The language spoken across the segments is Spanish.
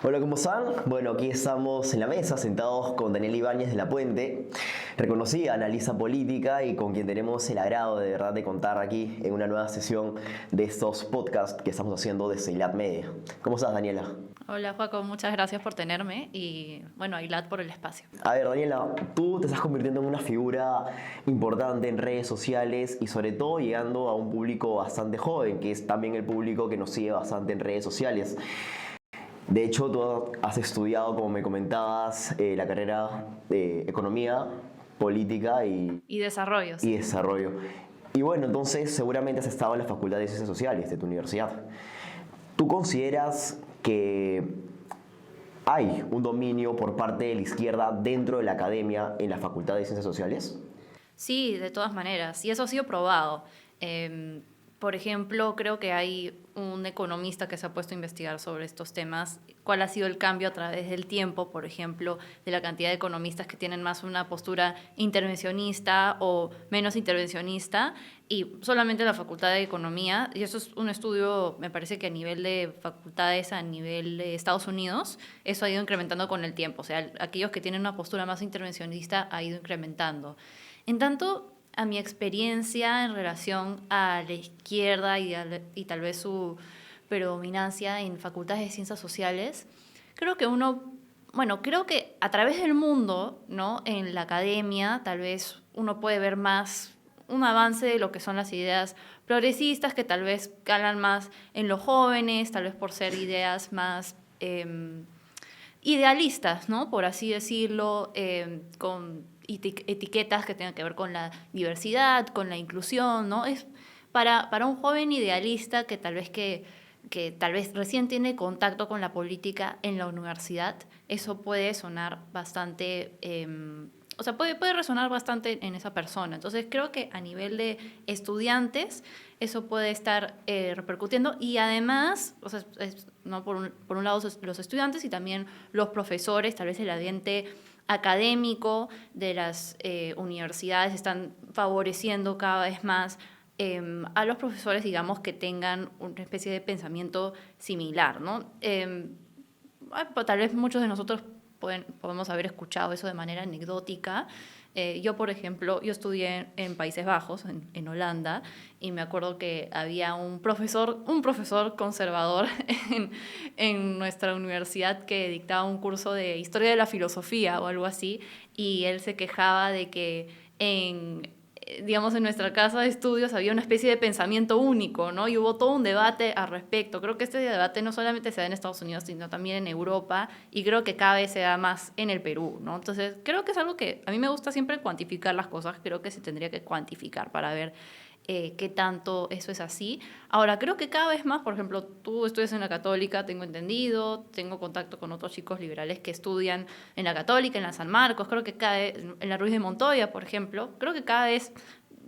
Hola, ¿cómo están? Bueno, aquí estamos en la mesa, sentados con Daniel Ibáñez de la Puente, reconocida analista política y con quien tenemos el agrado de verdad de contar aquí en una nueva sesión de estos podcasts que estamos haciendo de Ceilat Media. ¿Cómo estás, Daniela? Hola, Joaco, muchas gracias por tenerme y, bueno, a Ilat por el espacio. A ver, Daniela, tú te estás convirtiendo en una figura importante en redes sociales y sobre todo llegando a un público bastante joven, que es también el público que nos sigue bastante en redes sociales. De hecho, tú has estudiado, como me comentabas, la carrera de Economía, Política Y desarrollo, y sí. Desarrollo. Y bueno, entonces seguramente has estado en la Facultad de Ciencias Sociales de tu universidad. ¿Tú consideras que hay un dominio por parte de la izquierda dentro de la academia en la Facultad de Ciencias Sociales? Sí, de todas maneras, y eso ha sido probado. Em, por ejemplo, creo que hay un economista que se ha puesto a investigar sobre estos temas, cuál ha sido el cambio a través del tiempo, por ejemplo, de la cantidad de economistas que tienen más una postura intervencionista o menos intervencionista, y solamente la Facultad de Economía, y eso es un estudio, me parece que a nivel de facultades, a nivel de Estados Unidos, eso ha ido incrementando con el tiempo, o sea, aquellos que tienen una postura más intervencionista ha ido incrementando. En tanto, a mi experiencia en relación a la izquierda y tal vez su predominancia en facultades de ciencias sociales, creo que creo que a través del mundo, ¿no? En la academia, tal vez uno puede ver más un avance de lo que son las ideas progresistas, que tal vez calan más en los jóvenes, tal vez por ser ideas más idealistas, ¿no? Por así decirlo, con etiquetas que tengan que ver con la diversidad, con la inclusión, ¿no? Es para un joven idealista que tal vez recién tiene contacto con la política en la universidad, eso puede sonar bastante, o sea, puede resonar bastante en esa persona. Entonces creo que a nivel de estudiantes eso puede estar repercutiendo y además, o sea, ¿no? Por un lado los estudiantes y también los profesores, tal vez el ambiente académico de las universidades están favoreciendo cada vez más a los profesores, digamos, que tengan una especie de pensamiento similar, ¿no? Tal vez muchos de nosotros podemos haber escuchado eso de manera anecdótica. Yo, por ejemplo, yo estudié en Países Bajos, en Holanda, y me acuerdo que había un profesor conservador en nuestra universidad que dictaba un curso de historia de la filosofía o algo así, y él se quejaba de que digamos, en nuestra casa de estudios había una especie de pensamiento único, ¿no? Y hubo todo un debate al respecto. Creo que este debate no solamente se da en Estados Unidos, sino también en Europa, y creo que cada vez se da más en el Perú, ¿no? Entonces, creo que es algo que a mí me gusta siempre cuantificar las cosas, creo que se tendría que cuantificar para ver qué tanto eso es así. Ahora, creo que cada vez más, por ejemplo, tú estudias en la Católica, tengo entendido, tengo contacto con otros chicos liberales que estudian en la Católica, en la San Marcos, creo que cada vez, en la Ruiz de Montoya, por ejemplo, creo que cada vez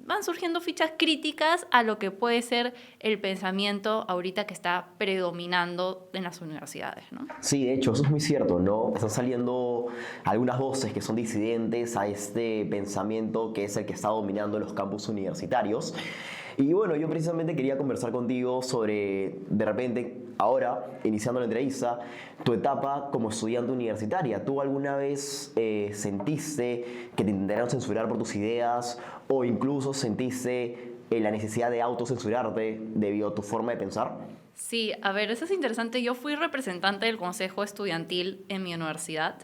van surgiendo fichas críticas a lo que puede ser el pensamiento ahorita que está predominando en las universidades, ¿no? Sí, de hecho, eso es muy cierto, ¿no? Están saliendo algunas voces que son disidentes a este pensamiento que es el que está dominando los campus universitarios. Y bueno, yo precisamente quería conversar contigo sobre, de repente, ahora, iniciando la entrevista, tu etapa como estudiante universitaria. ¿Tú alguna vez sentiste que te intentaron censurar por tus ideas o incluso sentiste la necesidad de autocensurarte debido a tu forma de pensar? Sí, a ver, eso es interesante. Yo fui representante del consejo estudiantil en mi universidad.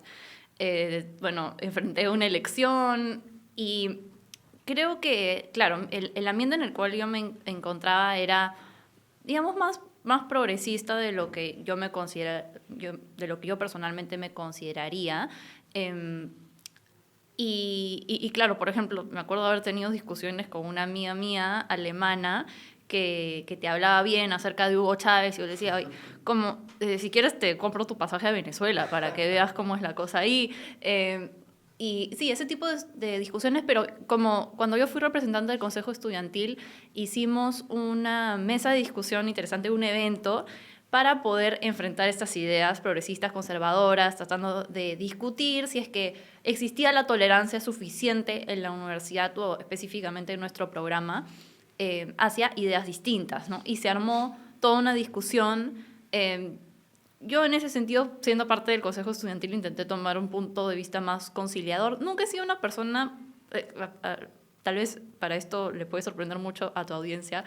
Bueno, enfrenté una elección y creo que, claro, el ambiente en el cual yo encontraba era, digamos, más progresista de lo que de lo que yo personalmente me consideraría. Em, y claro, por ejemplo, me acuerdo de haber tenido discusiones con una amiga mía alemana que te hablaba bien acerca de Hugo Chávez y yo le decía, oye, como, si quieres te compro tu pasaje a Venezuela para que veas cómo es la cosa ahí. Y sí, ese tipo de discusiones, pero como cuando yo fui representante del Consejo Estudiantil, hicimos una mesa de discusión interesante, un evento para poder enfrentar estas ideas progresistas, conservadoras, tratando de discutir si es que existía la tolerancia suficiente en la universidad o específicamente en nuestro programa hacia ideas distintas, ¿no? Y se armó toda una discusión. yo en ese sentido, siendo parte del Consejo Estudiantil, intenté tomar un punto de vista más conciliador. Nunca he sido una persona, tal vez para esto le puede sorprender mucho a tu audiencia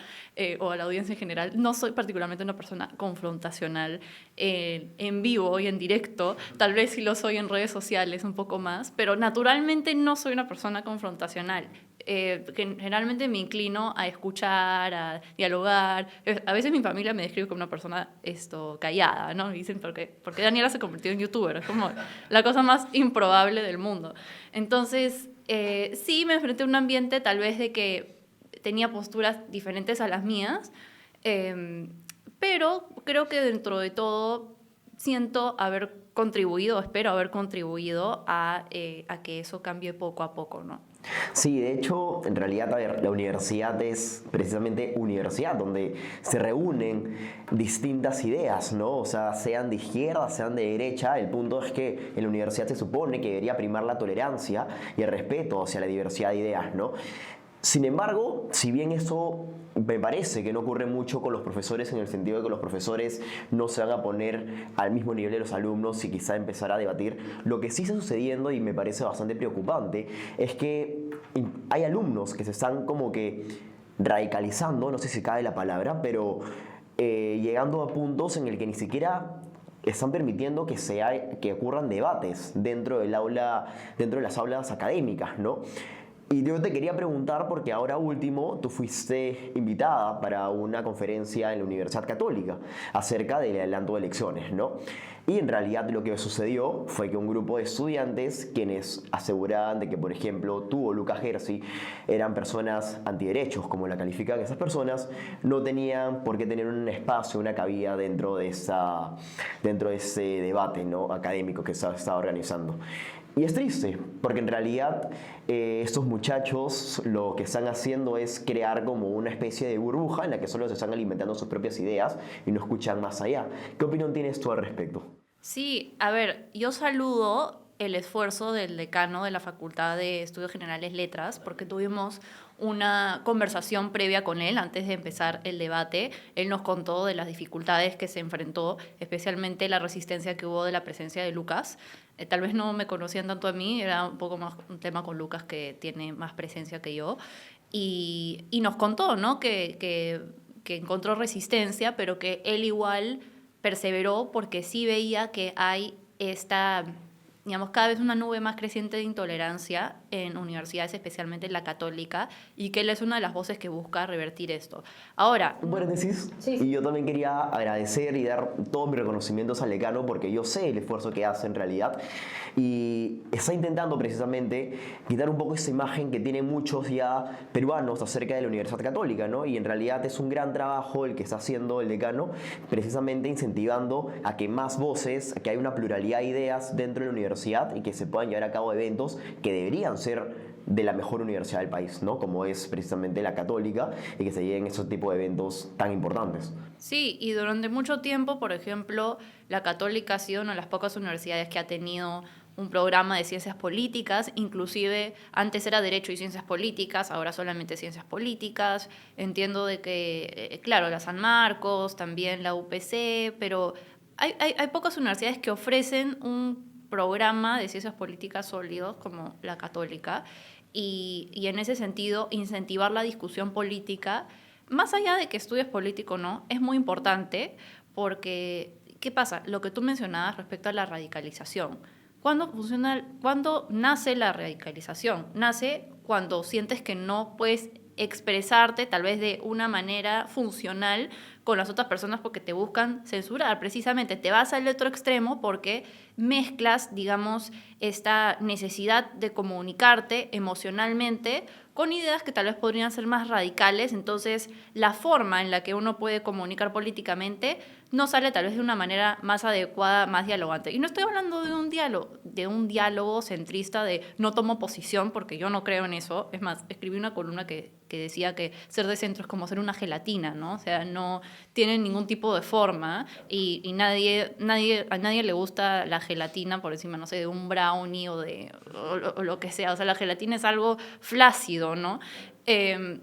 o a la audiencia en general, no soy particularmente una persona confrontacional en vivo y en directo. Tal vez sí lo soy en redes sociales un poco más, pero naturalmente no soy una persona confrontacional. Generalmente me inclino a escuchar, a dialogar. A veces mi familia me describe como una persona callada, ¿no? Me dicen, ¿por qué Daniela se convirtió en youtuber? Es como la cosa más improbable del mundo. Entonces, sí me enfrenté a un ambiente tal vez de que tenía posturas diferentes a las mías, pero creo que dentro de todo siento haber contribuido, espero haber contribuido a que eso cambie poco a poco, ¿no? Sí, de hecho, en realidad, a ver, la universidad es precisamente universidad, donde se reúnen distintas ideas, ¿no? O sea, sean de izquierda, sean de derecha. El punto es que en la universidad se supone que debería primar la tolerancia y el respeto hacia la diversidad de ideas, ¿no? Sin embargo, si bien eso me parece que no ocurre mucho con los profesores, en el sentido de que los profesores no se van a poner al mismo nivel de los alumnos y quizá empezar a debatir, lo que sí está sucediendo y me parece bastante preocupante es que hay alumnos que se están como que radicalizando, no sé si cabe la palabra, pero llegando a puntos en el que ni siquiera están permitiendo que ocurran debates dentro del aula, dentro de las aulas académicas, ¿no? Y yo te quería preguntar, porque ahora último tú fuiste invitada para una conferencia en la Universidad Católica acerca del adelanto de elecciones, ¿no? Y en realidad lo que sucedió fue que un grupo de estudiantes, quienes aseguraban de que, por ejemplo, tú o Lucas Gersi eran personas antiderechos, como la califican esas personas, no tenían por qué tener un espacio, una cabida dentro de ese debate, ¿no?, académico que se estaba organizando. Y es triste, porque en realidad estos muchachos lo que están haciendo es crear como una especie de burbuja en la que solo se están alimentando sus propias ideas y no escuchan más allá. ¿Qué opinión tienes tú al respecto? Sí, a ver, yo saludo el esfuerzo del decano de la Facultad de Estudios Generales Letras, porque tuvimos una conversación previa con él antes de empezar el debate. Él nos contó de las dificultades que se enfrentó, especialmente la resistencia que hubo de la presencia de Lucas. Tal vez no me conocían tanto a mí, era un poco más un tema con Lucas, que tiene más presencia que yo. Y nos contó, ¿no?, que encontró resistencia, pero que él igual perseveró porque sí veía que hay digamos, cada vez una nube más creciente de intolerancia en universidades, especialmente en la católica, y que él es una de las voces que busca revertir esto. Ahora... Un paréntesis, sí. Y yo también quería agradecer y dar todos mis reconocimientos al decano, porque yo sé el esfuerzo que hace en realidad, y está intentando precisamente quitar un poco esa imagen que tienen muchos ya peruanos acerca de la Universidad Católica, ¿no? Y en realidad es un gran trabajo el que está haciendo el decano, precisamente incentivando a que más voces, a que haya una pluralidad de ideas dentro de la universidad y que se puedan llevar a cabo eventos que deberían ser de la mejor universidad del país, ¿no?, como es precisamente la Católica, y que se lleguen esos tipos de eventos tan importantes. Sí, y durante mucho tiempo, por ejemplo, la Católica ha sido una de las pocas universidades que ha tenido un programa de ciencias políticas. Inclusive antes era Derecho y Ciencias Políticas, ahora solamente Ciencias Políticas. Entiendo de que, claro, la San Marcos, también la UPC, pero hay pocas universidades que ofrecen un programa de ciencias políticas sólidos como la Católica, y en ese sentido incentivar la discusión política, más allá de que estudies político o no, es muy importante, porque ¿qué pasa? Lo que tú mencionabas respecto a la radicalización. ¿Cuándo nace la radicalización? Nace cuando sientes que no puedes expresarte tal vez de una manera funcional con las otras personas porque te buscan censurar. Precisamente te vas al otro extremo porque mezclas, digamos, esta necesidad de comunicarte emocionalmente con ideas que tal vez podrían ser más radicales. Entonces, la forma en la que uno puede comunicar políticamente no sale tal vez de una manera más adecuada, más dialogante. Y no estoy hablando de un diálogo centrista de no tomo posición, porque yo no creo en eso. Es más, escribí una columna que decía que ser de centro es como ser una gelatina, ¿no? O sea, no tiene ningún tipo de forma, y a nadie le gusta la gelatina por encima, no sé, de un brownie o lo que sea. O sea, la gelatina es algo flácido, ¿no?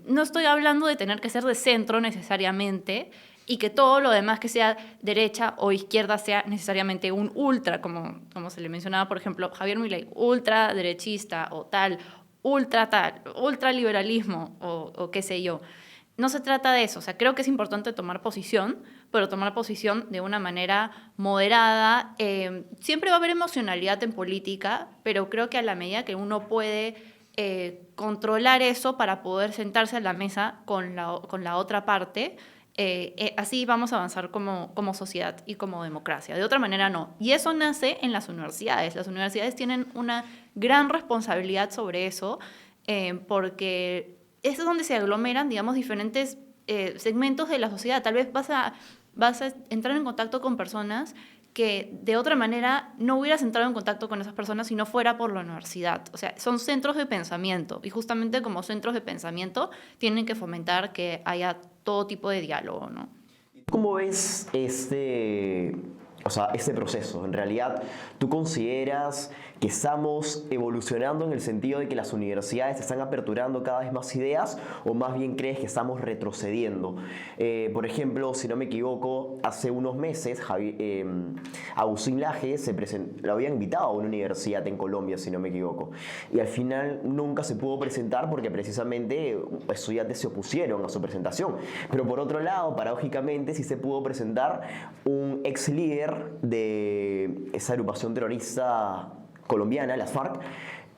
No estoy hablando de tener que ser de centro necesariamente, y que todo lo demás que sea derecha o izquierda sea necesariamente un ultra, como se le mencionaba, por ejemplo, Javier Milei, ultra derechista o tal, ultra liberalismo o qué sé yo. No se trata de eso, o sea, creo que es importante tomar posición, pero tomar posición de una manera moderada. Siempre va a haber emocionalidad en política, pero creo que a la medida que uno puede controlar eso para poder sentarse a la mesa con la otra parte, así vamos a avanzar como sociedad y como democracia. De otra manera, no. Y eso nace en las universidades. Las universidades tienen una gran responsabilidad sobre eso, porque es donde se aglomeran, digamos, diferentes segmentos de la sociedad. Tal vez vas a entrar en contacto con personas que de otra manera no hubieras entrado en contacto con esas personas si no fuera por la universidad. O sea, son centros de pensamiento y justamente como centros de pensamiento tienen que fomentar que haya todo tipo de diálogo, ¿no? ¿Cómo ves este proceso? En realidad, ¿tú consideras que estamos evolucionando en el sentido de que las universidades están aperturando cada vez más ideas o más bien crees que estamos retrocediendo? Por ejemplo, si no me equivoco, hace unos meses Agustín Laje lo habían invitado a una universidad en Colombia, si no me equivoco, y al final nunca se pudo presentar porque precisamente estudiantes se opusieron a su presentación. Pero por otro lado, paradójicamente, sí se pudo presentar un ex líder de esa agrupación terrorista colombiana, las FARC,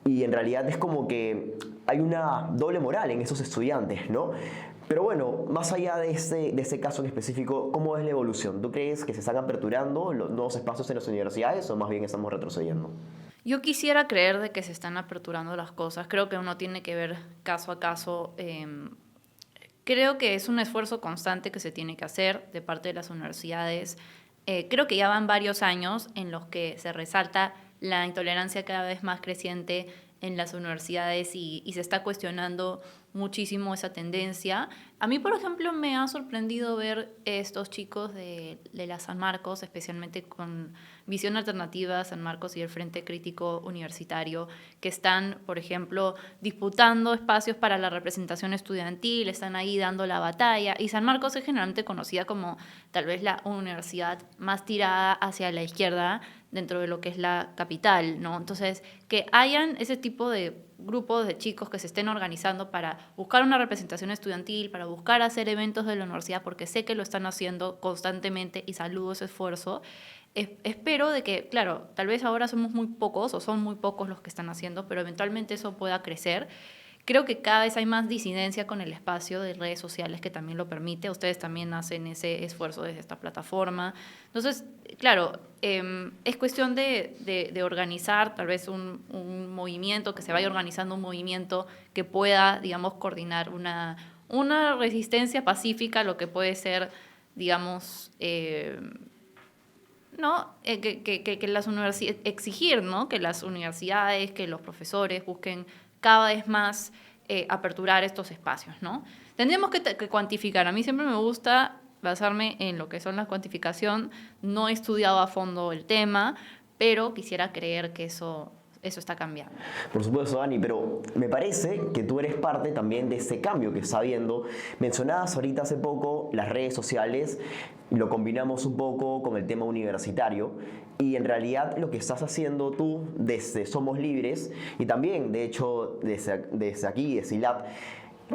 y en realidad es como que hay una doble moral en esos estudiantes, ¿no? Pero bueno, más allá de ese caso en específico, ¿cómo es la evolución? ¿Tú crees que se están aperturando los nuevos espacios en las universidades o más bien estamos retrocediendo? Yo quisiera creer de que se están aperturando las cosas. Creo que uno tiene que ver caso a caso. Creo que es un esfuerzo constante que se tiene que hacer de parte de las universidades. Creo que ya van varios años en los que se resalta la intolerancia cada vez más creciente en las universidades y se está cuestionando muchísimo esa tendencia. A mí, por ejemplo, me ha sorprendido ver estos chicos de la San Marcos, especialmente con Visión Alternativa, San Marcos y el Frente Crítico Universitario, que están, por ejemplo, disputando espacios para la representación estudiantil, están ahí dando la batalla, y San Marcos es generalmente conocida como tal vez la universidad más tirada hacia la izquierda dentro de lo que es la capital, ¿no? Entonces, que hayan ese tipo de grupos de chicos que se estén organizando para buscar una representación estudiantil, para buscar hacer eventos de la universidad, porque sé que lo están haciendo constantemente y saludo ese esfuerzo. Espero de que, claro, tal vez ahora somos muy pocos o son muy pocos los que están haciendo, pero eventualmente eso pueda crecer. Creo que cada vez hay más disidencia con el espacio de redes sociales que también lo permite. Ustedes también hacen ese esfuerzo desde esta plataforma. Entonces, claro, es cuestión de organizar tal vez un movimiento, que se vaya organizando un movimiento que pueda, digamos, coordinar una resistencia pacífica a lo que puede ser, digamos, ¿no? Que las universidades, exigir, ¿no? Que las universidades, que los profesores busquen cada vez más aperturar estos espacios, ¿no? Tendríamos que cuantificar. A mí siempre me gusta basarme en lo que son la cuantificación. No he estudiado a fondo el tema, pero quisiera creer que eso está cambiando. Por supuesto, Dani, pero me parece que tú eres parte también de ese cambio que está habiendo. Mencionabas ahorita hace poco las redes sociales, lo combinamos un poco con el tema universitario y en realidad lo que estás haciendo tú desde Somos Libres y también, de hecho, desde aquí, de SILAB,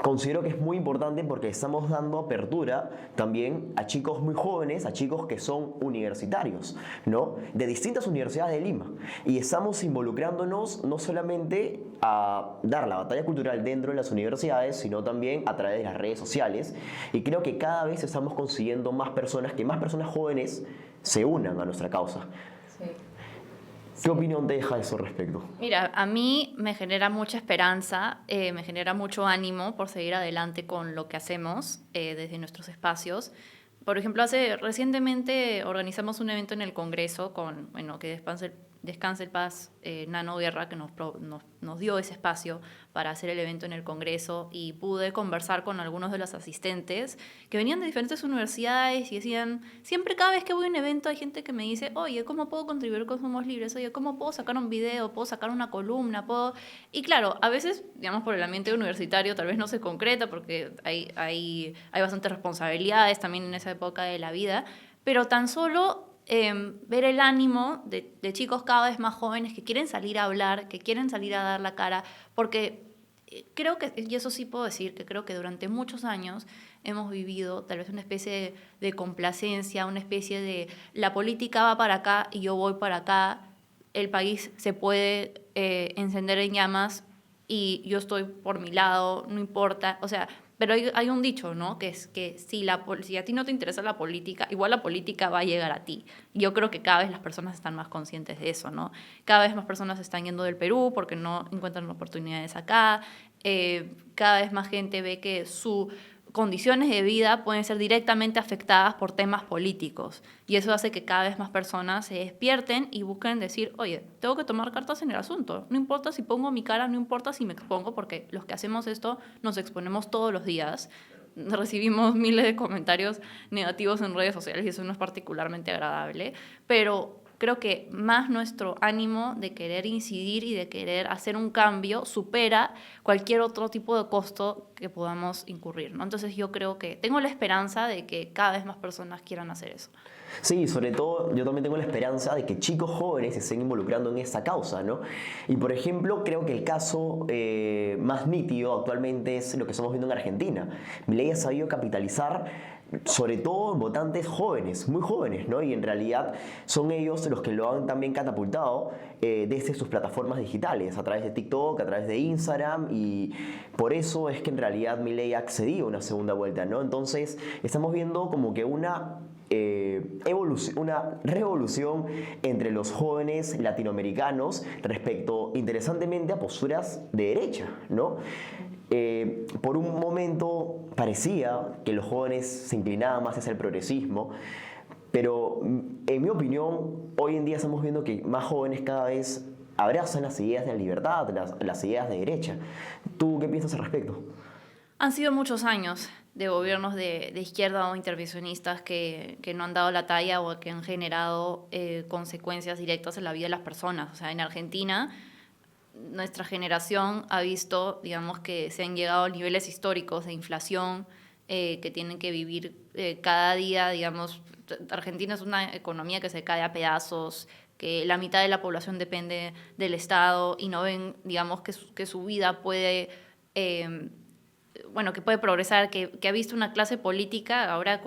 considero que es muy importante porque estamos dando apertura también a chicos muy jóvenes, a chicos que son universitarios, ¿no? De distintas universidades de Lima. Y estamos involucrándonos no solamente a dar la batalla cultural dentro de las universidades, sino también a través de las redes sociales. Y creo que cada vez estamos consiguiendo que más personas jóvenes se unan a nuestra causa. Sí. ¿Qué opinión te deja eso al respecto? Mira, a mí me genera mucha esperanza, me genera mucho ánimo por seguir adelante con lo que hacemos desde nuestros espacios. Por ejemplo, recientemente organizamos un evento en el Congreso que descanse en paz, Nano Guerra, que nos dio ese espacio para hacer el evento en el Congreso, y pude conversar con algunos de los asistentes que venían de diferentes universidades y decían, siempre cada vez que voy a un evento hay gente que me dice, oye, ¿cómo puedo contribuir con Somos Libres? Oye, ¿cómo puedo sacar un video? ¿Puedo sacar una columna? ¿Puedo...? Y claro, a veces, digamos, por el ambiente universitario tal vez no se concreta porque hay bastantes responsabilidades también en esa época de la vida, pero tan solo ver el ánimo de chicos cada vez más jóvenes que quieren salir a hablar, que quieren salir a dar la cara, porque creo que, y eso sí puedo decir, que creo que durante muchos años hemos vivido tal vez una especie de complacencia, una especie de la política va para acá y yo voy para acá, el país se puede encender en llamas y yo estoy por mi lado, no importa, o sea, pero hay un dicho, ¿no? Que es que si a ti no te interesa la política, igual la política va a llegar a ti. Yo creo que cada vez las personas están más conscientes de eso, ¿no? Cada vez más personas están yendo del Perú porque no encuentran oportunidades acá. Cada vez más gente ve que sus condiciones de vida pueden ser directamente afectadas por temas políticos. Y eso hace que cada vez más personas se despierten y busquen decir, oye, tengo que tomar cartas en el asunto. No importa si pongo mi cara, no importa si me expongo, porque los que hacemos esto nos exponemos todos los días. Recibimos miles de comentarios negativos en redes sociales y eso no es particularmente agradable, pero creo que más nuestro ánimo de querer incidir y de querer hacer un cambio supera cualquier otro tipo de costo que podamos incurrir, ¿no? Entonces yo creo que tengo la esperanza de que cada vez más personas quieran hacer eso. Sí, sobre todo yo también tengo la esperanza de que chicos jóvenes se estén involucrando en esta causa, ¿no? Y por ejemplo, creo que el caso más nítido actualmente es lo que estamos viendo en Argentina. Milei ha sabido capitalizar sobre todo en votantes jóvenes, muy jóvenes, ¿no? Y en realidad son ellos los que lo han también catapultado desde sus plataformas digitales, a través de TikTok, a través de Instagram, y por eso es que en realidad Milei ha accedido a una segunda vuelta, ¿no? Entonces estamos viendo como que una revolución entre los jóvenes latinoamericanos respecto, interesantemente, a posturas de derecha, ¿no? Por un momento parecía que los jóvenes se inclinaban más hacia el progresismo, pero en mi opinión, hoy en día estamos viendo que más jóvenes cada vez abrazan las ideas de la libertad, las ideas de derecha. ¿Tú qué piensas al respecto? Han sido muchos años de gobiernos de izquierda o intervencionistas que no han dado la talla o que han generado consecuencias directas en la vida de las personas. O sea, en Argentina, nuestra generación ha visto, digamos, que se han llegado a niveles históricos de inflación que tienen que vivir cada día, digamos. Argentina es una economía que se cae a pedazos, que la mitad de la población depende del Estado y no ven, digamos, que su vida puede... que puede progresar, que ha visto una clase política, ahora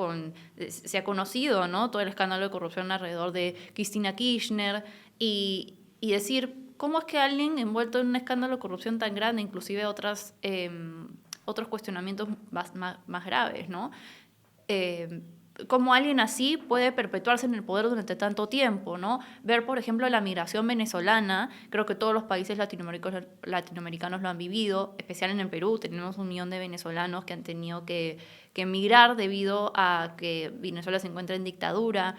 se ha conocido, ¿no? Todo el escándalo de corrupción alrededor de Cristina Kirchner y decir, ¿cómo es que alguien envuelto en un escándalo de corrupción tan grande, inclusive otros cuestionamientos más graves, ¿no? Cómo alguien así puede perpetuarse en el poder durante tanto tiempo, ¿no? Ver, por ejemplo, la migración venezolana, creo que todos los países latinoamericanos lo han vivido, especial en el Perú, tenemos 1 millón de venezolanos que han tenido que emigrar debido a que Venezuela se encuentra en dictadura,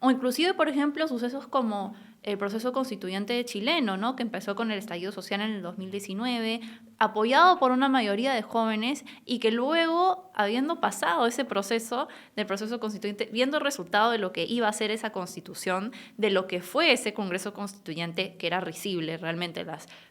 o inclusive, por ejemplo, sucesos como el proceso constituyente chileno, ¿no? Que empezó con el estallido social en el 2019, apoyado por una mayoría de jóvenes y que luego, habiendo pasado ese proceso del proceso constituyente, viendo el resultado de lo que iba a ser esa constitución, de lo que fue ese Congreso Constituyente, que era risible realmente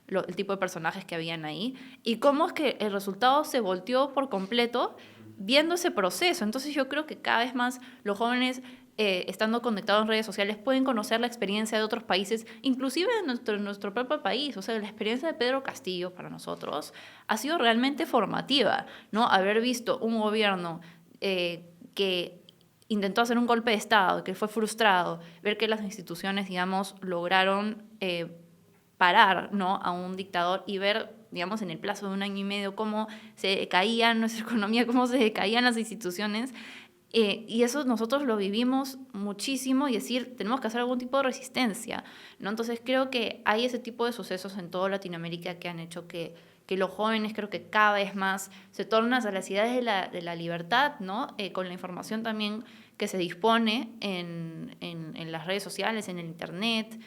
el tipo de personajes que habían ahí, y cómo es que el resultado se volteó por completo viendo ese proceso. Entonces yo creo que cada vez más los jóvenes estando conectados en redes sociales, pueden conocer la experiencia de otros países, inclusive de nuestro propio país. O sea, la experiencia de Pedro Castillo para nosotros ha sido realmente formativa, ¿no? Haber visto un gobierno que intentó hacer un golpe de Estado, que fue frustrado, ver que las instituciones, digamos, lograron parar, ¿no?, a un dictador y ver, digamos, en el plazo de 1 año y medio cómo se decaía nuestra economía, cómo se decaían las instituciones. Y eso nosotros lo vivimos muchísimo y decir, tenemos que hacer algún tipo de resistencia, ¿no? Entonces creo que hay ese tipo de sucesos en toda Latinoamérica que han hecho que los jóvenes creo que cada vez más se tornan hacia las ideas de la libertad, ¿no? Con la información también que se dispone en las redes sociales, en el internet,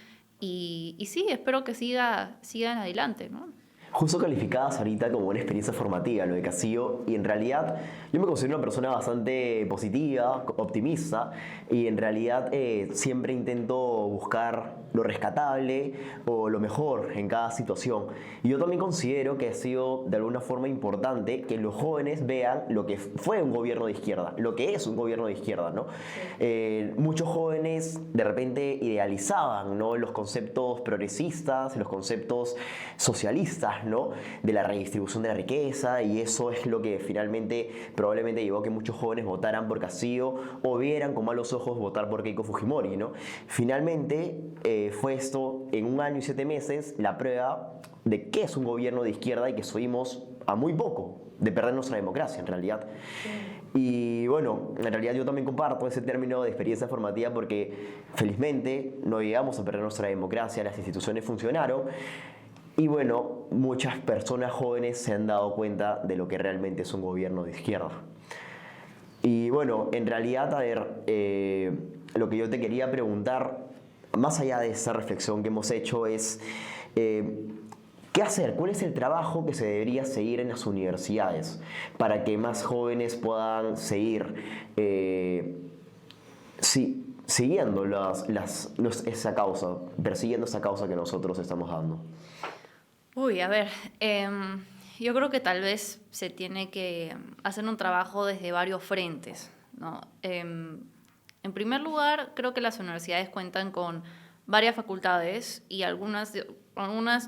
y sí, espero que sigan adelante, ¿no? Justo calificadas ahorita como una experiencia formativa, lo de Casillo, y en realidad yo me considero una persona bastante positiva, optimista, y en realidad siempre intento buscar lo rescatable o lo mejor en cada situación. Y yo también considero que ha sido de alguna forma importante que los jóvenes vean lo que fue un gobierno de izquierda, lo que es un gobierno de izquierda, ¿no? Muchos jóvenes de repente idealizaban, ¿no?, los conceptos progresistas, los conceptos socialistas, ¿no?, de la redistribución de la riqueza, y eso es lo que finalmente probablemente llevó a que muchos jóvenes votaran por Castillo o vieran con malos ojos votar por Keiko Fujimori, ¿no? Finalmente fue esto, en 1 año y 7 meses, la prueba de qué es un gobierno de izquierda y que subimos a muy poco de perder nuestra democracia en realidad. Y bueno, en realidad yo también comparto ese término de experiencia formativa porque felizmente no llegamos a perder nuestra democracia, las instituciones funcionaron. Y bueno, muchas personas jóvenes se han dado cuenta de lo que realmente es un gobierno de izquierda. Y bueno, en realidad, a ver, lo que yo te quería preguntar, más allá de esa reflexión que hemos hecho, es ¿qué hacer? ¿Cuál es el trabajo que se debería seguir en las universidades para que más jóvenes puedan seguir siguiendo esa causa, persiguiendo esa causa que nosotros estamos dando? Uy, a ver, yo creo que tal vez se tiene que hacer un trabajo desde varios frentes, ¿no? En primer lugar, creo que las universidades cuentan con varias facultades y algunas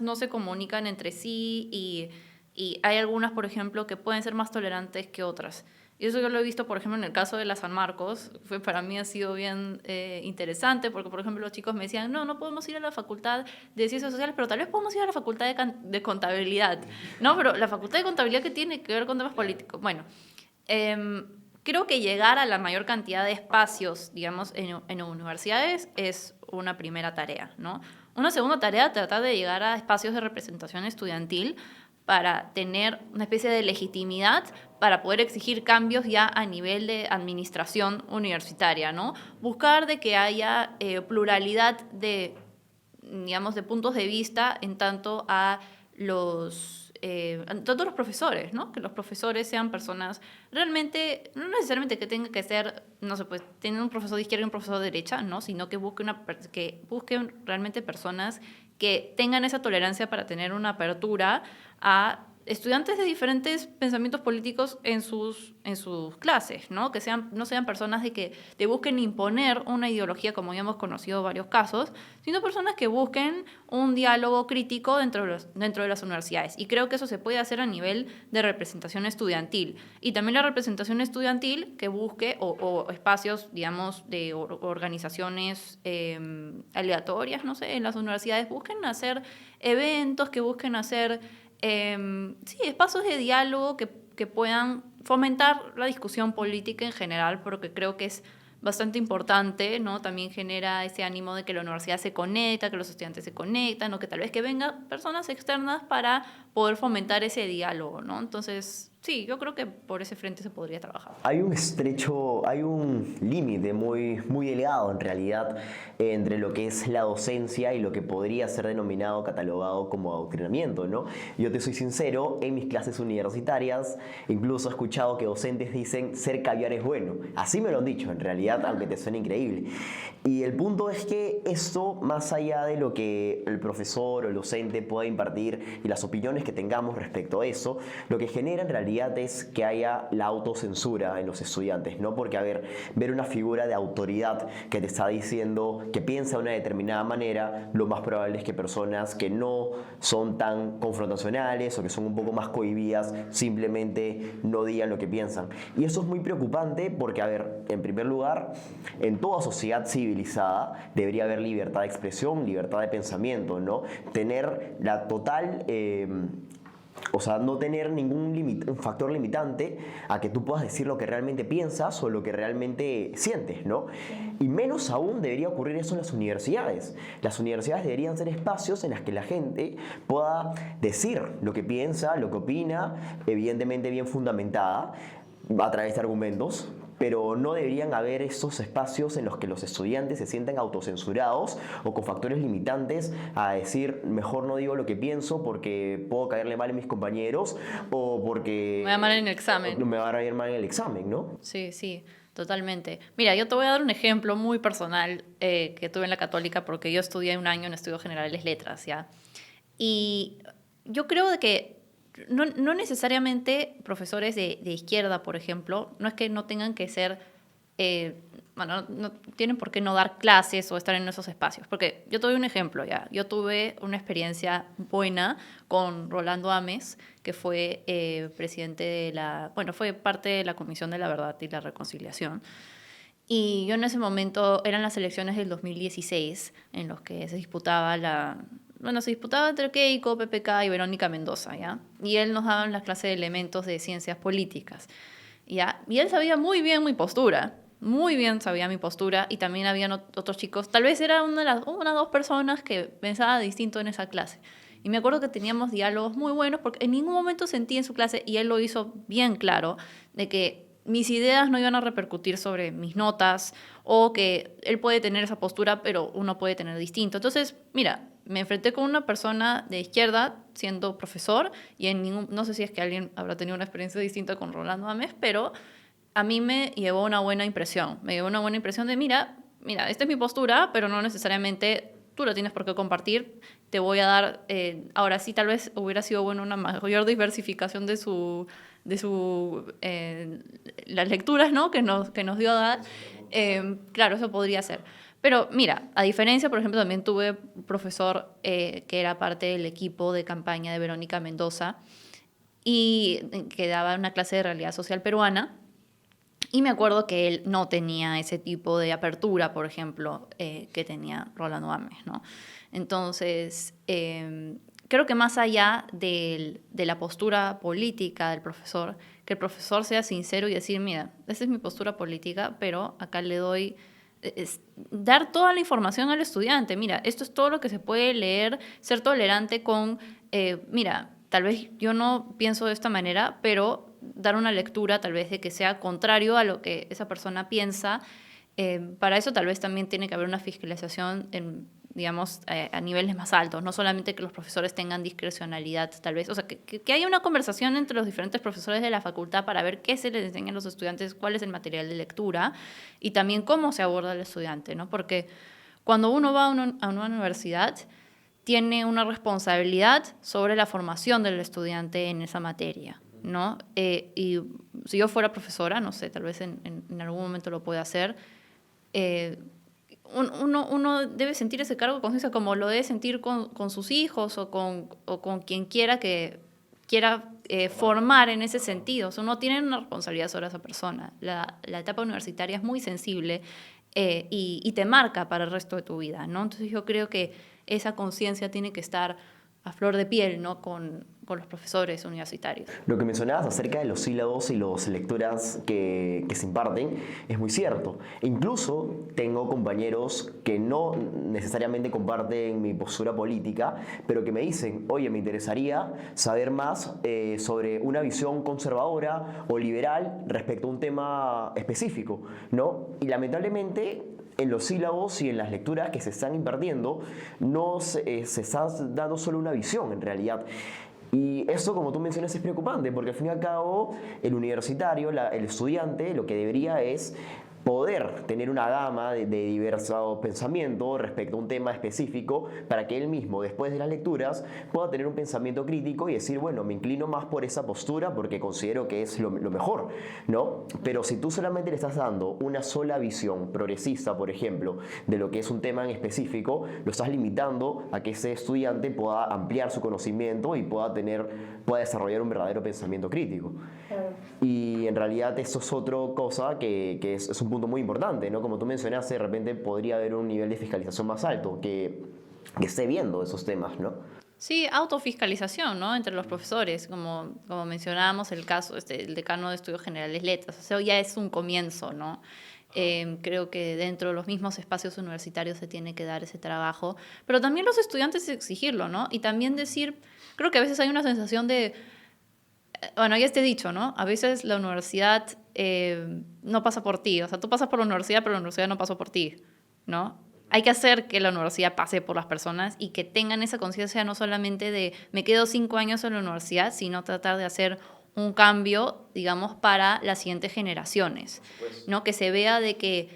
no se comunican entre sí y hay algunas, por ejemplo, que pueden ser más tolerantes que otras. Y eso yo lo he visto, por ejemplo, en el caso de la San Marcos. Para mí ha sido bien interesante porque, por ejemplo, los chicos me decían, no podemos ir a la facultad de Ciencias Sociales, pero tal vez podemos ir a la facultad de Contabilidad. No, pero la facultad de Contabilidad, ¿qué tiene que ver con temas políticos? Bueno, creo que llegar a la mayor cantidad de espacios, digamos, en universidades es una primera tarea, ¿no? Una segunda tarea, tratar de llegar a espacios de representación estudiantil para tener una especie de legitimidad para poder exigir cambios ya a nivel de administración universitaria, ¿no? Buscar de que haya pluralidad de, digamos, de puntos de vista en tanto a los profesores, ¿no? Que los profesores sean personas realmente, no necesariamente que tengan que ser, no sé, pues, tener un profesor de izquierda y un profesor de derecha, ¿no? Sino que busquen realmente personas que tengan esa tolerancia para tener una apertura a estudiantes de diferentes pensamientos políticos en sus clases, ¿no? Que no sean personas de que te busquen imponer una ideología, como ya hemos conocido varios casos, sino personas que busquen un diálogo crítico dentro de las universidades. Y creo que eso se puede hacer a nivel de representación estudiantil. Y también la representación estudiantil que busque, o espacios, digamos, de organizaciones aleatorias, no sé, en las universidades, busquen hacer eventos, que busquen hacer espacios de diálogo que puedan fomentar la discusión política en general, porque creo que es bastante importante, ¿no? También genera ese ánimo de que la universidad se conecta, que los estudiantes se conectan, o que tal vez que vengan personas externas para poder fomentar ese diálogo, ¿no? Entonces, sí, yo creo que por ese frente se podría trabajar. Hay un límite muy delgado en realidad entre lo que es la docencia y lo que podría ser denominado, catalogado como adoctrinamiento, ¿no? Yo te soy sincero, en mis clases universitarias incluso he escuchado que docentes dicen ser caviar es bueno. Así me lo han dicho en realidad, aunque te suene increíble. Y el punto es que esto, más allá de lo que el profesor o el docente pueda impartir y las opiniones que tengamos respecto a eso, lo que genera en realidad es que haya la autocensura en los estudiantes, ¿no? Porque, a ver, ver una figura de autoridad que te está diciendo que piensa de una determinada manera, lo más probable es que personas que no son tan confrontacionales o que son un poco más cohibidas simplemente no digan lo que piensan. Y eso es muy preocupante porque, a ver, en primer lugar, en toda sociedad civilizada debería haber libertad de expresión, libertad de pensamiento, ¿no? Tener la total... O sea, no tener ningún factor limitante a que tú puedas decir lo que realmente piensas o lo que realmente sientes, ¿no? Y menos aún debería ocurrir eso en las universidades. Las universidades deberían ser espacios en los que la gente pueda decir lo que piensa, lo que opina, evidentemente bien fundamentada, a través de argumentos, pero no deberían haber estos espacios en los que los estudiantes se sientan autocensurados o con factores limitantes a decir, mejor no digo lo que pienso porque puedo caerle mal a mis compañeros o porque Me va mal en el examen. me va a ir mal en el examen, ¿no? Sí, sí, totalmente. Mira, yo te voy a dar un ejemplo muy personal que tuve en la Católica porque yo estudié un año en Estudios Generales Letras, ¿ya? Y yo creo de que no necesariamente profesores de izquierda, por ejemplo, no es que no tengan que ser, bueno, no tienen por qué no dar clases o estar en esos espacios. Porque yo te doy un ejemplo, ya. Yo tuve una experiencia buena con Rolando Ames, que fue presidente de bueno, fue parte de la Comisión de la Verdad y la Reconciliación. Y yo en ese momento, eran las elecciones del 2016, en los que se disputaba se disputaba entre Keiko, PPK y Verónica Mendoza, ¿ya? Y él nos daba las clases de elementos de ciencias políticas, ¿ya? Y él sabía muy bien mi postura, muy bien sabía mi postura, y también habían otros chicos, tal vez era una o dos personas que pensaba distinto en esa clase. Y me acuerdo que teníamos diálogos muy buenos, porque en ningún momento sentí en su clase, y él lo hizo bien claro, de que mis ideas no iban a repercutir sobre mis notas, o que él puede tener esa postura, pero uno puede tener distinto. Entonces, mira, me enfrenté con una persona de izquierda siendo profesor, y no sé si es que alguien habrá tenido una experiencia distinta con Rolando Ames, pero a mí me llevó una buena impresión. Me llevó una buena impresión de, mira, esta es mi postura, pero no necesariamente tú la tienes por qué compartir. Te voy a dar, ahora sí, tal vez hubiera sido bueno una mayor diversificación de las lecturas, ¿no? que nos dio a dar. Claro, eso podría ser. Pero mira, a diferencia, por ejemplo, también tuve un profesor que era parte del equipo de campaña de Verónica Mendoza y que daba una clase de realidad social peruana. Y me acuerdo que él no tenía ese tipo de apertura, por ejemplo, que tenía Rolando Ames, ¿no? Entonces, creo que más allá de la postura política del profesor, que el profesor sea sincero y decir, mira, esta es mi postura política, pero acá le doy... dar toda la información al estudiante. Mira, esto es todo lo que se puede leer, ser tolerante con, mira, tal vez yo no pienso de esta manera, pero dar una lectura tal vez de que sea contrario a lo que esa persona piensa. Para eso tal vez también tiene que haber una fiscalización digamos, a niveles más altos, no solamente que los profesores tengan discrecionalidad, tal vez, o sea, que haya una conversación entre los diferentes profesores de la facultad para ver qué se les enseña a los estudiantes, cuál es el material de lectura y también cómo se aborda al estudiante, ¿no? Porque cuando uno va a una universidad, tiene una responsabilidad sobre la formación del estudiante en esa materia, ¿no? Y si yo fuera profesora, no sé, tal vez en algún momento lo pueda hacer, uno debe sentir ese cargo de conciencia como lo debe sentir con sus hijos o con quien quiera que quiera formar en ese sentido. O sea, uno tiene una responsabilidad sobre esa persona. La etapa universitaria es muy sensible y te marca para el resto de tu vida, ¿no? Entonces yo creo que esa conciencia tiene que estar a flor de piel, ¿no? con los profesores universitarios. Lo que mencionabas acerca de los sílabos y las lecturas que se imparten es muy cierto. E incluso tengo compañeros que no necesariamente comparten mi postura política, pero que me dicen, oye, me interesaría saber más sobre una visión conservadora o liberal respecto a un tema específico, ¿no? Y lamentablemente en los sílabos y en las lecturas que se están impartiendo no se está dando solo una visión en realidad. Y eso, como tú mencionas, es preocupante, porque al fin y al cabo el universitario, el estudiante, lo que debería es poder tener una gama de diversos pensamientos respecto a un tema específico para que él mismo, después de las lecturas, pueda tener un pensamiento crítico y decir, bueno, me inclino más por esa postura porque considero que es lo mejor, ¿no? Pero si tú solamente le estás dando una sola visión progresista, por ejemplo, de lo que es un tema en específico, lo estás limitando a que ese estudiante pueda ampliar su conocimiento y pueda desarrollar un verdadero pensamiento crítico. Claro. Y en realidad eso es otra cosa que es un punto muy importante, ¿no? Como tú mencionaste, de repente podría haber un nivel de fiscalización más alto que esté viendo esos temas, ¿no? Sí, autofiscalización, ¿no? Entre los profesores, como mencionábamos el caso, el decano de Estudios Generales Letras, o sea, ya es un comienzo, ¿no? Creo que dentro de los mismos espacios universitarios se tiene que dar ese trabajo, pero también los estudiantes exigirlo, ¿no? Y también decir, creo que a veces hay una sensación de, bueno, ya esté dicho, ¿no? A veces la universidad no pasa por ti. O sea, tú pasas por la universidad, pero la universidad no pasó por ti, ¿no? Hay que hacer que la universidad pase por las personas y que tengan esa conciencia no solamente de me quedo 5 años en la universidad, sino tratar de hacer un cambio, digamos, para las siguientes generaciones, ¿no? Que se vea de que,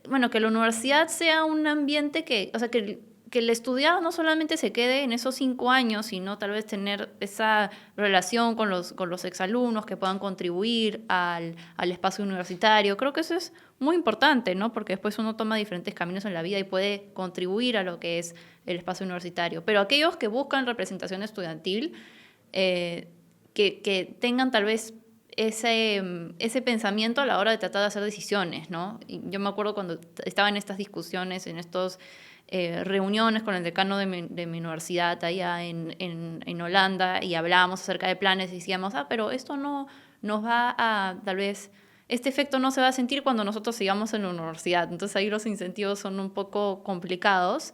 bueno, que la universidad sea un ambiente que, o sea, que el estudiado no solamente se quede en esos 5 años, sino tal vez tener esa relación con los exalumnos que puedan contribuir al espacio universitario. Creo que eso es muy importante, ¿no? Porque después uno toma diferentes caminos en la vida y puede contribuir a lo que es el espacio universitario. Pero aquellos que buscan representación estudiantil, que tengan tal vez ese pensamiento a la hora de tratar de hacer decisiones, ¿no? Y yo me acuerdo cuando estaba en estas discusiones, en estos reuniones con el decano de mi universidad allá en Holanda, y hablábamos acerca de planes y decíamos, pero esto no nos va a, tal vez, este efecto no se va a sentir cuando nosotros sigamos en la universidad. Entonces ahí los incentivos son un poco complicados,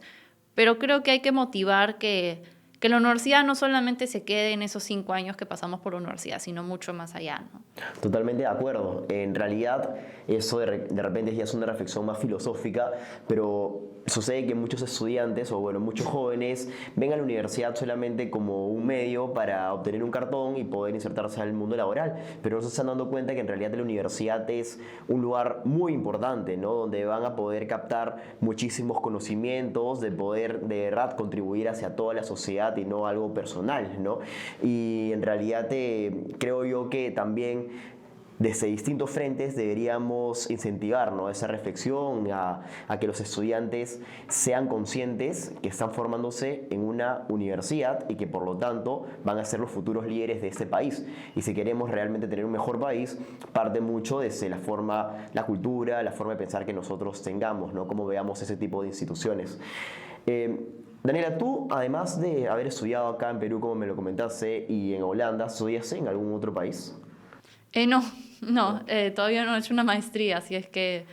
pero creo que hay que motivar que la universidad no solamente se quede en esos 5 años que pasamos por la universidad, sino mucho más allá, ¿no? Totalmente de acuerdo. En realidad, eso de repente ya es una reflexión más filosófica, pero sucede que muchos estudiantes, o bueno, muchos jóvenes, ven a la universidad solamente como un medio para obtener un cartón y poder insertarse al mundo laboral, pero no se están dando cuenta que en realidad la universidad es un lugar muy importante, ¿no? Donde van a poder captar muchísimos conocimientos, de poder de verdad contribuir hacia toda la sociedad y no algo personal, ¿no? Y en realidad creo yo que también desde distintos frentes deberíamos incentivar, ¿no? Esa reflexión, a que los estudiantes sean conscientes que están formándose en una universidad y que por lo tanto van a ser los futuros líderes de este país. Y si queremos realmente tener un mejor país, parte mucho desde la forma, la cultura, la forma de pensar que nosotros tengamos, ¿no? Cómo veamos ese tipo de instituciones. Daniela, tú, además de haber estudiado acá en Perú, como me lo comentaste, y en Holanda, ¿estudiaste en algún otro país? No, todavía no he hecho una maestría, así es que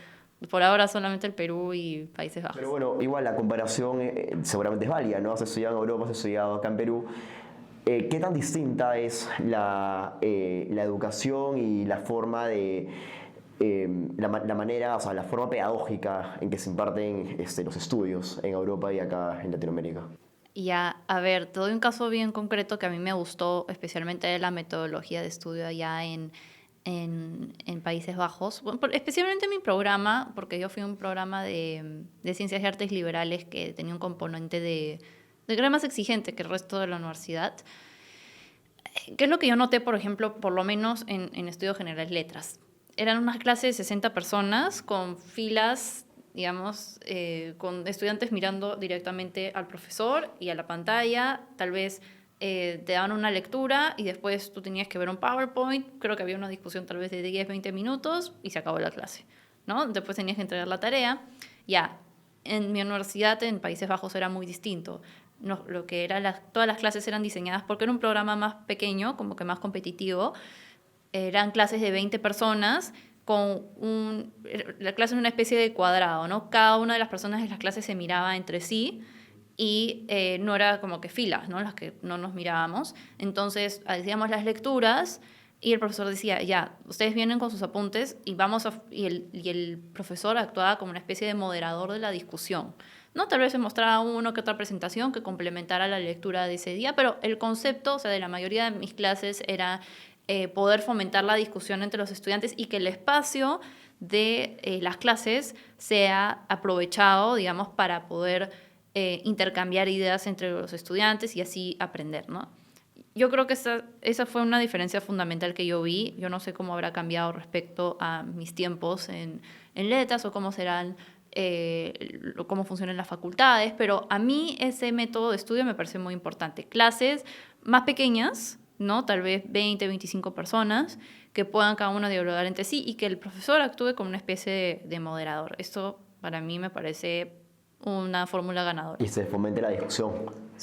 por ahora solamente el Perú y Países Bajos. Pero bueno, igual la comparación seguramente es válida, ¿no? Has estudiado en Europa, has estudiado acá en Perú. ¿Qué tan distinta es la educación y la forma de... la manera, o sea, la forma pedagógica en que se imparten los estudios en Europa y acá en Latinoamérica? Ya, a ver, te doy un caso bien concreto que a mí me gustó, especialmente de la metodología de estudio allá en Países Bajos. Bueno, especialmente mi programa, porque yo fui a un programa de Ciencias y Artes Liberales que tenía un componente de que era más exigente que el resto de la universidad. ¿Qué es lo que yo noté, por ejemplo, por lo menos en Estudios Generales Letras? Eran unas clases de 60 personas con filas, digamos, con estudiantes mirando directamente al profesor y a la pantalla. Tal vez te daban una lectura y después tú tenías que ver un PowerPoint. Creo que había una discusión tal vez de 10, 20 minutos y se acabó la clase, ¿no? Después tenías que entregar la tarea. Ya, en mi universidad en Países Bajos era muy distinto. No, lo que era todas las clases eran diseñadas porque era un programa más pequeño, como que más competitivo. Eran clases de 20 personas la clase era una especie de cuadrado, ¿no? Cada una de las personas de las clases se miraba entre sí y no era como que filas, ¿no? Las que no nos mirábamos. Entonces hacíamos las lecturas y el profesor decía, ya, ustedes vienen con sus apuntes y el profesor actuaba como una especie de moderador de la discusión, ¿no? Tal vez se mostraba una que otra presentación que complementara la lectura de ese día, pero el concepto, o sea, de la mayoría de mis clases era poder fomentar la discusión entre los estudiantes y que el espacio de las clases sea aprovechado, digamos, para poder intercambiar ideas entre los estudiantes y así aprender, ¿no? Yo creo que esa fue una diferencia fundamental que yo vi. Yo no sé cómo habrá cambiado respecto a mis tiempos en letras o cómo serán, cómo funcionan las facultades, pero a mí ese método de estudio me parece muy importante. Clases más pequeñas, ¿no? Tal vez 20, 25 personas que puedan cada uno dialogar entre sí y que el profesor actúe como una especie de moderador. Esto para mí me parece una fórmula ganadora. Y se fomente la discusión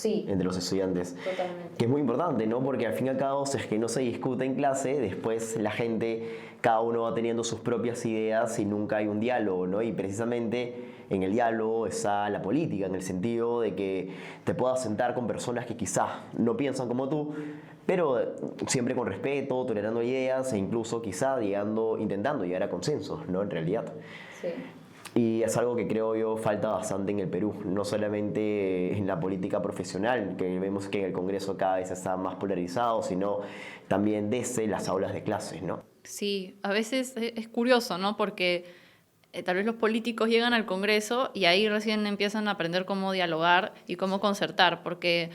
entre los estudiantes. Totalmente. Que es muy importante, ¿no? Porque al fin y al cabo, si es que no se discute en clase, después la gente, cada uno va teniendo sus propias ideas y nunca hay un diálogo, ¿no? Y precisamente en el diálogo está la política, en el sentido de que te puedas sentar con personas que quizás no piensan como tú, pero siempre con respeto, tolerando ideas e incluso quizá intentando llegar a consensos, ¿no? En realidad. Sí. Y es algo que creo yo falta bastante en el Perú, no solamente en la política profesional, que vemos que en el Congreso cada vez está más polarizado, sino también desde las aulas de clases, ¿no? Sí, a veces es curioso, ¿no? Porque tal vez los políticos llegan al Congreso y ahí recién empiezan a aprender cómo dialogar y cómo concertar, porque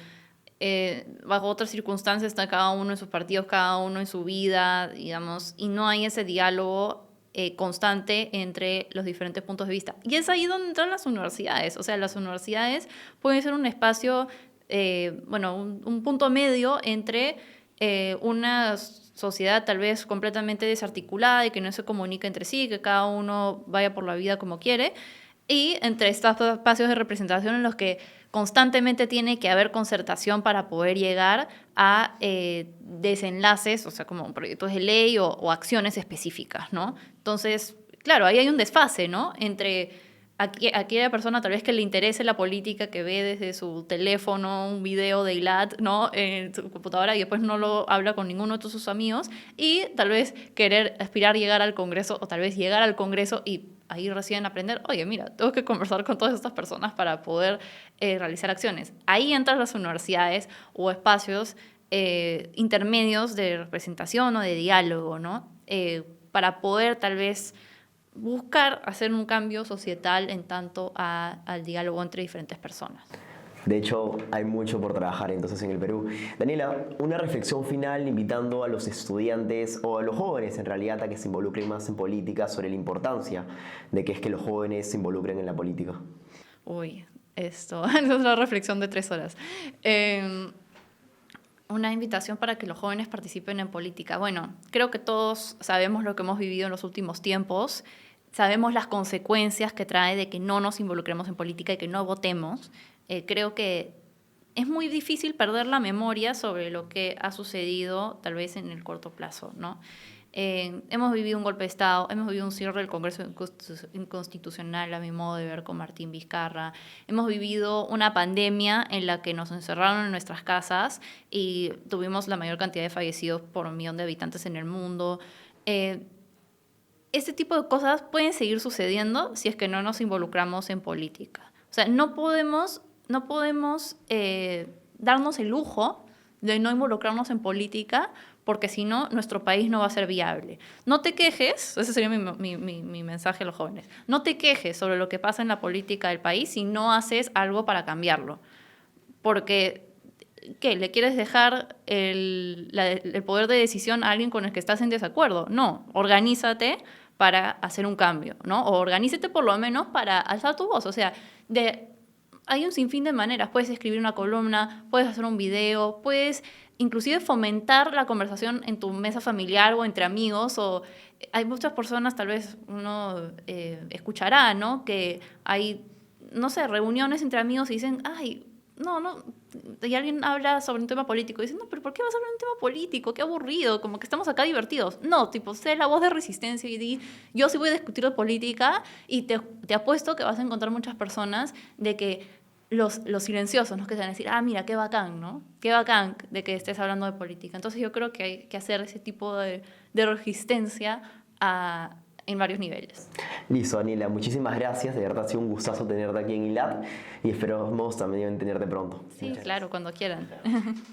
bajo otras circunstancias está cada uno en sus partidos, cada uno en su vida, digamos, y no hay ese diálogo constante entre los diferentes puntos de vista. Y es ahí donde entran las universidades. O sea, las universidades pueden ser un espacio, bueno, un punto medio entre una sociedad tal vez completamente desarticulada y que no se comunica entre sí, que cada uno vaya por la vida como quiere, y entre estos espacios de representación en los que constantemente tiene que haber concertación para poder llegar a desenlaces, o sea, como proyectos de ley o acciones específicas, ¿no? Entonces, claro, ahí hay un desfase, ¿no? Entre aquella persona tal vez que le interese la política, que ve desde su teléfono un video de ILAT, ¿no? En su computadora y después no lo habla con ninguno de sus amigos, y tal vez querer aspirar a llegar al Congreso o tal vez llegar al Congreso y ahí recién aprender, oye, mira, tengo que conversar con todas estas personas para poder realizar acciones. Ahí entran las universidades o espacios intermedios de representación o de diálogo, ¿no? Para poder tal vez buscar hacer un cambio societal en tanto al diálogo entre diferentes personas. De hecho, hay mucho por trabajar entonces en el Perú. Daniela, una reflexión final invitando a los estudiantes o a los jóvenes en realidad a que se involucren más en política sobre la importancia de que es que los jóvenes se involucren en la política. Uy, esto es una reflexión de 3 horas. Una invitación para que los jóvenes participen en política. Bueno, creo que todos sabemos lo que hemos vivido en los últimos tiempos, sabemos las consecuencias que trae de que no nos involucremos en política y que no votemos. Creo que es muy difícil perder la memoria sobre lo que ha sucedido tal vez en el corto plazo, ¿no? Hemos vivido un golpe de Estado, hemos vivido un cierre del Congreso inconstitucional, a mi modo de ver, con Martín Vizcarra. Hemos vivido una pandemia en la que nos encerraron en nuestras casas y tuvimos la mayor cantidad de fallecidos por 1 millón de habitantes en el mundo. Este tipo de cosas pueden seguir sucediendo si es que no nos involucramos en política. O sea, no podemos darnos el lujo de no involucrarnos en política, porque si no, nuestro país no va a ser viable. No te quejes, ese sería mi mensaje a los jóvenes, no te quejes sobre lo que pasa en la política del país si no haces algo para cambiarlo. Porque, ¿qué? ¿Le quieres dejar el poder de decisión a alguien con el que estás en desacuerdo? No, organízate para hacer un cambio, ¿no? O organízate por lo menos para alzar tu voz. O sea, hay un sinfín de maneras. Puedes escribir una columna, puedes hacer un video, puedes inclusive fomentar la conversación en tu mesa familiar o entre amigos. O hay muchas personas, tal vez uno escuchará, ¿no? Que hay, no sé, reuniones entre amigos y dicen, ay, no, y alguien habla sobre un tema político y dice, no, pero ¿por qué vas a hablar de un tema político? Qué aburrido, como que estamos acá divertidos. No, tipo, sé la voz de resistencia y di, yo sí voy a discutir de política, y te apuesto que vas a encontrar muchas personas de que los silenciosos, ¿no? Que se van a decir, ah, mira, qué bacán, ¿no? Qué bacán de que estés hablando de política. Entonces yo creo que hay que hacer ese tipo de resistencia en varios niveles. Listo, Daniela, muchísimas gracias. De verdad ha sido un gustazo tenerte aquí en ILAT y esperamos también tenerte pronto. Sí, claro, cuando quieran.